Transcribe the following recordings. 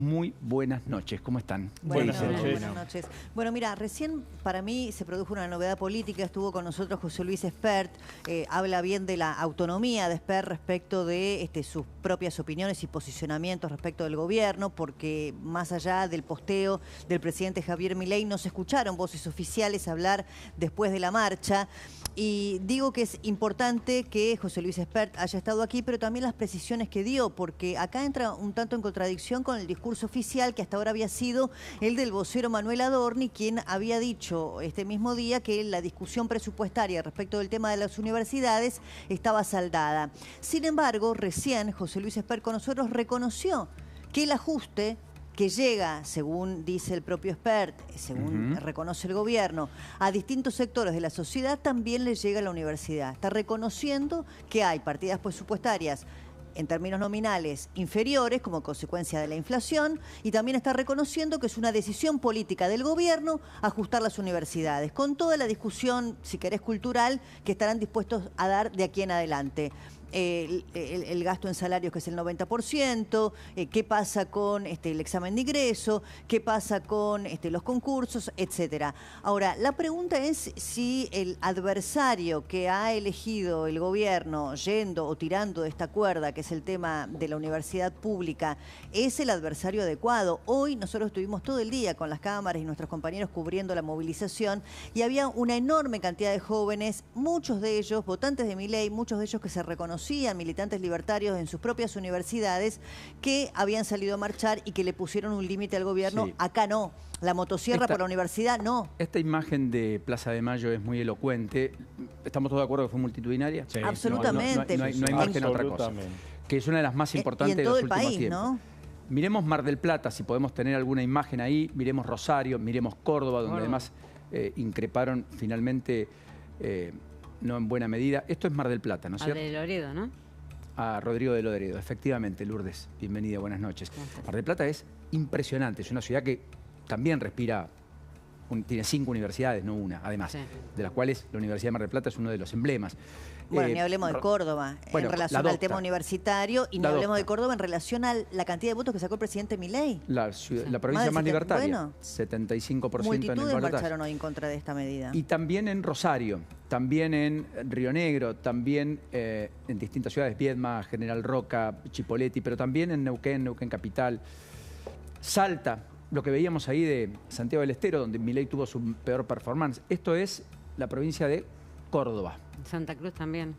Muy buenas noches, ¿cómo están? Buenas noches. Bueno, mira, recién para mí se produjo una novedad política, estuvo con nosotros José Luis Espert, habla bien de la autonomía de Espert respecto de sus propias opiniones y posicionamientos respecto del gobierno, porque más allá del posteo del presidente Javier Milei no se escucharon voces oficiales hablar después de la marcha. Y digo que es importante que José Luis Espert haya estado aquí, pero también las precisiones que dio, porque acá entra un tanto en contradicción con el discurso oficial que hasta ahora había sido el del vocero Manuel Adorni, quien había dicho este mismo día que la discusión presupuestaria respecto del tema de las universidades estaba saldada. Sin embargo, recién José Luis Espert con nosotros reconoció que el ajuste que llega, según dice el propio Espert, según reconoce el gobierno, a distintos sectores de la sociedad, también le llega a la universidad. Está reconociendo que hay partidas presupuestarias en términos nominales inferiores como consecuencia de la inflación, y también está reconociendo que es una decisión política del gobierno ajustar las universidades, con toda la discusión, si querés, cultural, que estarán dispuestos a dar de aquí en adelante. El gasto en salarios, que es el 90%, qué pasa con el examen de ingreso, qué pasa con los concursos, etcétera. Ahora, la pregunta es si el adversario que ha elegido el gobierno yendo o tirando de esta cuerda, que es el tema de la universidad pública, es el adversario adecuado. Hoy nosotros estuvimos todo el día con las cámaras y nuestros compañeros cubriendo la movilización, y había una enorme cantidad de jóvenes, muchos de ellos votantes de Milei, muchos de ellos que se reconocían militantes libertarios en sus propias universidades, que habían salido a marchar y que le pusieron un límite al gobierno. Sí. Acá no. La motosierra por la universidad, no. Esta imagen de Plaza de Mayo es muy elocuente. ¿Estamos todos de acuerdo que fue multitudinaria? Sí. Absolutamente. No hay margen a otra cosa. Que es una de las más importantes de los últimos tiempos. ¿No? Miremos Mar del Plata, si podemos tener alguna imagen ahí. Miremos Rosario, miremos Córdoba, donde además increparon finalmente... no en buena medida. Esto es Mar del Plata, ¿no es cierto? De Loredo, ¿no? A Rodrigo de Loredo, efectivamente. Lourdes, bienvenida, buenas noches. Mar del Plata es impresionante, es una ciudad que también respira, tiene 5 universidades, no una, además, de las cuales la Universidad de Mar del Plata es uno de los emblemas. Bueno, ni hablemos de Córdoba en relación al tema universitario, y ni hablemos de Córdoba en relación a la cantidad de votos que sacó el presidente Milei. La provincia más libertaria, 75% multitudes en el balotaje. Marcharon hoy en contra de esta medida. Y también en Rosario, también en Río Negro, también en distintas ciudades, Viedma, General Roca, Chipoleti, pero también en Neuquén, Neuquén Capital, Salta, lo que veíamos ahí de Santiago del Estero, donde Milei tuvo su peor performance. Esto es la provincia de Córdoba. Santa Cruz también.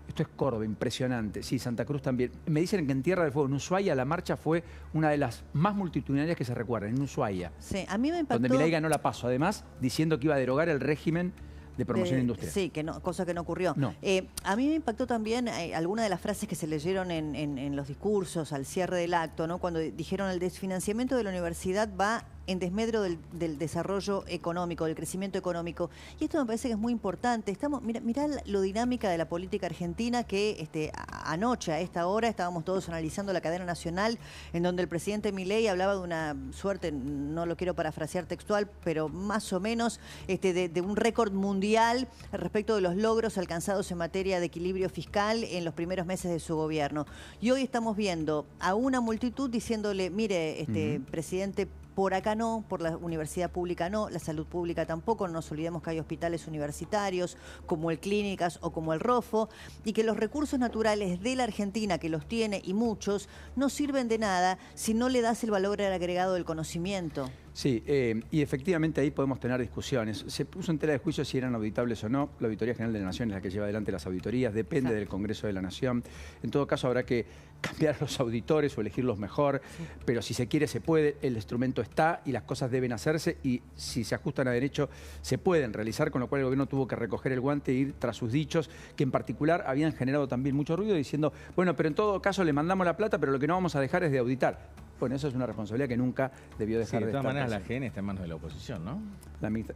Esto es Córdoba, impresionante. Sí, Santa Cruz también. Me dicen que en Tierra del Fuego, en Ushuaia, la marcha fue una de las más multitudinarias que se recuerdan, en Ushuaia. Sí, a mí me impactó... Donde Milei ganó la PASO, además, diciendo que iba a derogar el régimen de promoción industrial. Sí, cosa que no ocurrió. No. A mí me impactó también alguna de las frases que se leyeron en los discursos al cierre del acto, ¿no? Cuando dijeron el desfinanciamiento de la universidad va en desmedro del desarrollo económico, del crecimiento económico. Y esto me parece que es muy importante. Mirá lo dinámica de la política argentina, que anoche a esta hora estábamos todos analizando la cadena nacional, en donde el presidente Milei hablaba de una suerte, no lo quiero parafrasear textual, pero más o menos de un récord mundial respecto de los logros alcanzados en materia de equilibrio fiscal en los primeros meses de su gobierno. Y hoy estamos viendo a una multitud diciéndole, mire, presidente, por acá no, por la universidad pública no, la salud pública tampoco, no nos olvidemos que hay hospitales universitarios como el Clínicas o como el Rofo, y que los recursos naturales de la Argentina, que los tiene y muchos, no sirven de nada si no le das el valor agregado del conocimiento. Sí, y efectivamente ahí podemos tener discusiones. Se puso en tela de juicio si eran auditables o no. La Auditoría General de la Nación es la que lleva adelante las auditorías, depende del Congreso de la Nación. En todo caso habrá que cambiar los auditores o elegirlos mejor, pero si se quiere se puede, el instrumento está y las cosas deben hacerse, y si se ajustan a derecho se pueden realizar, con lo cual el gobierno tuvo que recoger el guante e ir tras sus dichos, que en particular habían generado también mucho ruido, diciendo, bueno, pero en todo caso le mandamos la plata, pero lo que no vamos a dejar es de auditar. Bueno, eso es una responsabilidad que nunca debió dejar de estar. De todas maneras, la GN está en manos de la oposición, ¿no?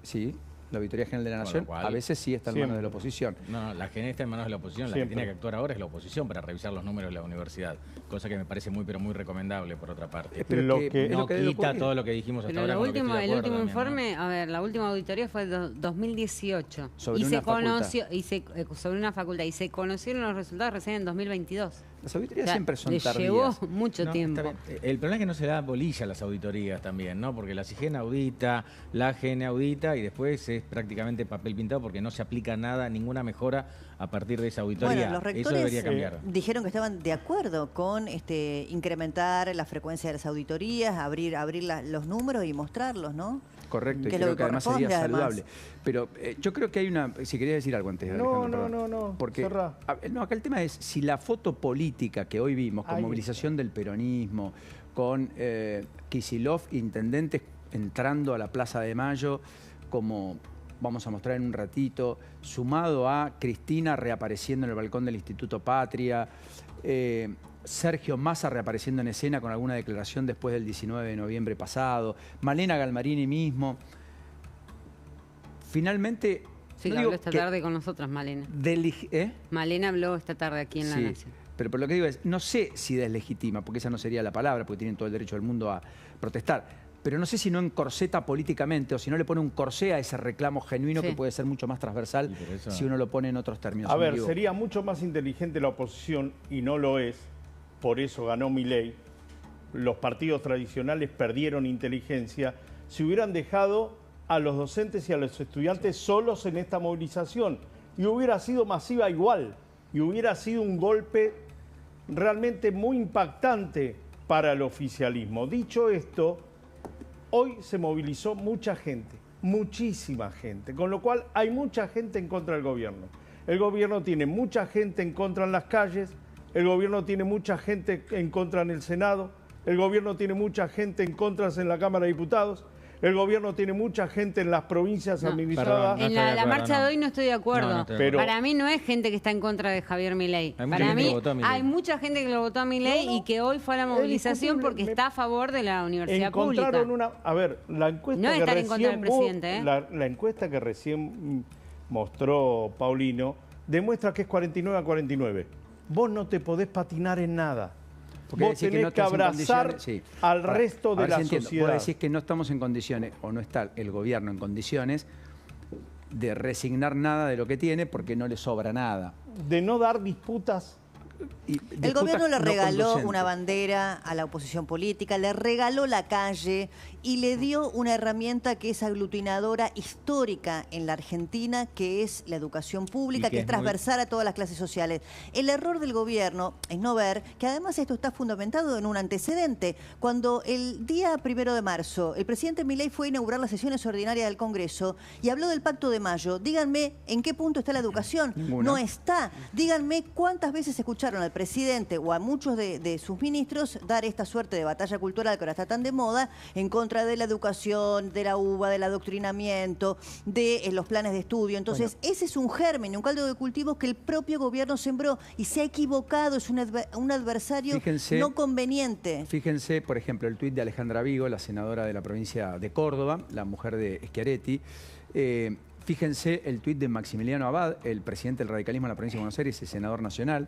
Sí, la Auditoría General de la Nación a veces sí está en manos de la oposición. No, la GN está en manos de la oposición. La que tiene que actuar ahora es la oposición para revisar los números de la universidad. Cosa que me parece muy, pero muy recomendable, por otra parte. Pero no quita todo lo que dijimos hasta ahora. El último informe, ¿no? A ver, la última auditoría fue 2018. Sobre una facultad. Sobre una facultad. Y se conocieron los resultados recién en 2022. Las auditorías O sea, siempre son le tardías. llevó mucho No, tiempo. está bien. El problema es que no se da bolilla a las auditorías también, ¿no? Porque la CIGEN audita, la AGN audita y después es prácticamente papel pintado porque no se aplica nada, ninguna mejora a partir de esa auditoría. Bueno, los Eso rectores debería cambiar. dijeron que estaban de acuerdo con incrementar la frecuencia de las auditorías, abrir los números y mostrarlos, ¿no? Correcto, y Que es creo lo que que además sería corresponde, saludable. además. Pero yo creo que hay una... Si querías decir algo antes, Alejandro, perdón. No, Porque, cerrá. no, acá el tema es si la foto política que hoy vimos, con Ahí movilización del peronismo, con Kicillof, intendentes entrando a la Plaza de Mayo, como vamos a mostrar en un ratito, sumado a Cristina reapareciendo en el balcón del Instituto Patria, Sergio Massa reapareciendo en escena con alguna declaración después del 19 de noviembre pasado, Malena Galmarini mismo. Finalmente... Sí, no habló digo esta que tarde con nosotras, Malena. ¿Eh? Malena habló esta tarde aquí en La Sí, Nación. pero por lo que digo es, no sé si deslegitima, porque esa no sería la palabra, porque tienen todo el derecho del mundo a protestar, pero no sé si no encorseta políticamente o si no le pone un corsé a ese reclamo genuino Sí. que puede ser mucho más transversal Y por eso- si uno lo pone en otros términos. A ver, Digo, sería mucho más inteligente la oposición y no lo es, por eso ganó Milei. Los partidos tradicionales perdieron inteligencia. Si hubieran dejado a los docentes y a los estudiantes solos en esta movilización y hubiera sido masiva igual y hubiera sido un golpe realmente muy impactante para el oficialismo. Dicho esto, hoy se movilizó mucha gente, muchísima gente, con lo cual hay mucha gente en contra del gobierno. El gobierno tiene mucha gente en contra en las calles, el gobierno tiene mucha gente en contra en el Senado, el gobierno tiene mucha gente en contra en la Cámara de Diputados, el gobierno tiene mucha gente en las provincias No. administradas. Perdón, no En estoy de la acuerdo, marcha no. de hoy no estoy de acuerdo. No, no estoy de Pero- Para mí no es gente que está en contra de Javier Milei. Hay mucha Para gente mí que votó a Milei. hay mucha gente que lo votó a Milei No, no. y que hoy fue a la Es movilización discutible. porque está a favor de la universidad pública. Encontraron una... A ver, la encuesta No es que estar en contra del recién presidente, ¿eh? la encuesta que recién mostró Paulino demuestra que es 49 a 49. Vos no te podés patinar en nada. porque Vos decís tenés no que estás en abrazar condiciones, sí. al Ahora, resto a de ver la si entiendo. sociedad. Vos decís que no estamos en condiciones, o no está el gobierno en condiciones, de resignar nada de lo que tiene porque no le sobra nada. De no dar disputas. Y El disputas gobierno le no regaló conducentes. una bandera a la oposición política, le regaló la calle y le dio una herramienta que es aglutinadora histórica en la Argentina, que es la educación pública, Y que que es es muy- transversal a todas las clases sociales. El error del gobierno es no ver que además esto está fundamentado en un antecedente. Cuando el día 1 de marzo el presidente Milei fue a inaugurar las sesiones ordinarias del Congreso y habló del Pacto de Mayo, díganme en qué punto está la educación. Ninguna. No está. Díganme cuántas veces escucharon al presidente o a muchos de sus ministros dar esta suerte de batalla cultural que ahora está tan de moda en contra de la educación, de la UBA, del adoctrinamiento, de los planes de estudio. Entonces, ese es un germen, un caldo de cultivo que el propio gobierno sembró y se ha equivocado, es un adversario Fíjense- no conveniente. Fíjense, por ejemplo, el tuit de Alejandra Vigo, la senadora de la provincia de Córdoba, la mujer de Schiaretti. Fíjense el tuit de Maximiliano Abad, el presidente del radicalismo en la provincia de Buenos Aires y senador nacional.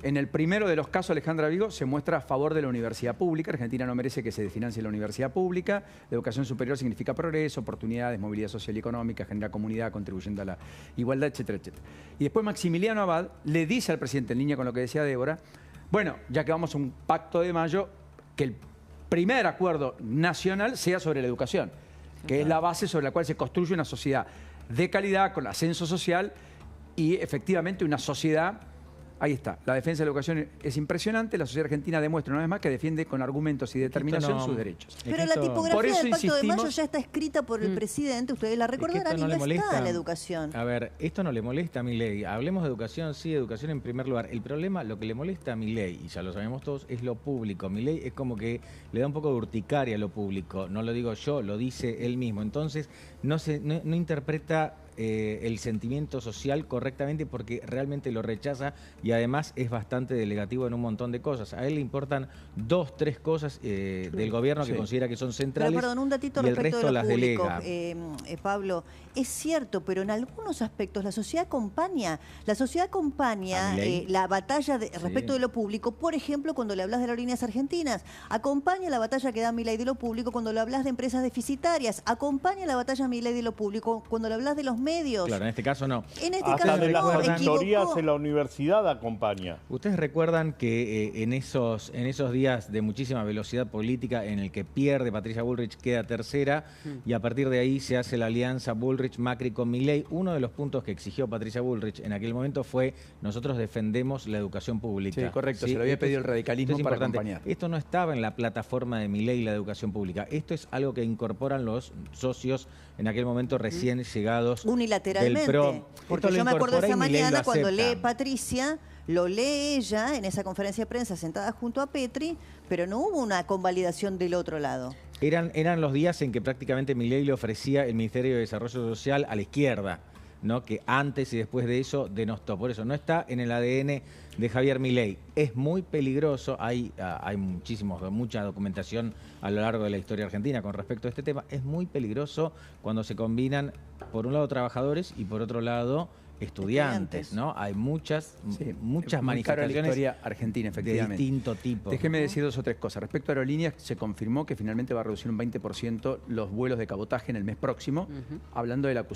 En el primero de los casos, Alejandra Vigo se muestra a favor de la universidad pública. Argentina no merece que se desfinancie la universidad pública. La educación superior significa progreso, oportunidades, movilidad social y económica, genera comunidad, contribuyendo a la igualdad, etcétera, etcétera. Y después Maximiliano Abad le dice al presidente, en línea con lo que decía Débora, bueno, ya que vamos a un pacto de mayo, que el primer acuerdo nacional sea sobre la educación, que es la base sobre la cual se construye una sociedad de calidad, con ascenso social y efectivamente una sociedad. Ahí está, la defensa de la educación es impresionante, la sociedad argentina demuestra una vez más que defiende con argumentos y determinación no- sus derechos. Es Pero que la esto- tipografía Por eso del Pacto de Mayo insistimos- ya está escrita por el presidente, ustedes la Es que recordarán, esto y no está molesta. la educación. A ver, esto no le molesta a Milei. Hablemos de educación, sí, educación en primer lugar. El problema, lo que le molesta a Milei, y ya lo sabemos todos, es lo público. Milei es como que le da un poco de urticaria a lo público. No lo digo yo, lo dice él mismo. Entonces, no interpreta el sentimiento social correctamente porque realmente lo rechaza y además es bastante delegativo en un montón de cosas. A él le importan 2, 3 cosas del gobierno que Sí. considera que son Pero centrales perdón, un datito y el respecto resto de lo las público, delega. Pablo. Es cierto, pero en algunos aspectos la sociedad acompaña. La sociedad acompaña ¿A Milei? la batalla respecto de lo público. Por ejemplo, cuando le hablas de aerolíneas argentinas. Acompaña la batalla que da Milei de lo público cuando le hablas de empresas deficitarias. Acompaña la batalla Milei de lo público cuando le hablas de los medios. Claro, en este caso no. En este Hasta caso de las no, auditorías equivocó. en la universidad acompaña. Ustedes recuerdan que en esos días de muchísima velocidad política en el que pierde Patricia Bullrich, queda tercera, y a partir de ahí se hace la alianza Bullrich-Macri con Milei. Uno de los puntos que exigió Patricia Bullrich en aquel momento fue: nosotros defendemos la educación pública. Sí, correcto, se lo había pedido el radicalismo esto es para importante. acompañar. Esto no estaba en la plataforma de Milei, la educación pública. Esto es algo que incorporan los socios en aquel momento recién llegados Unilateralmente. del PRO. Porque Esto lo yo me acuerdo incorpora esa y Milei mañana lo cuando acepta. lee Patricia, lo lee ella en esa conferencia de prensa sentada junto a Petri, pero no hubo una convalidación del otro lado. Eran los días en que prácticamente Milei le ofrecía el Ministerio de Desarrollo Social a la izquierda, ¿no? Que antes y después de eso denostó. Por eso no está en el ADN de Javier Milei. Es muy peligroso, hay mucha documentación a lo largo de la historia argentina con respecto a este tema. Es muy peligroso cuando se combinan, por un lado, trabajadores y por otro lado, estudiantes, ¿no? Hay muchas Sí, muchas muy cara la manifestaciones historia argentina, de efectivamente. distinto tipo. Déjeme decir dos o tres cosas. Respecto a aerolíneas, se confirmó que finalmente va a reducir un 20% los vuelos de cabotaje en el mes próximo, hablando de la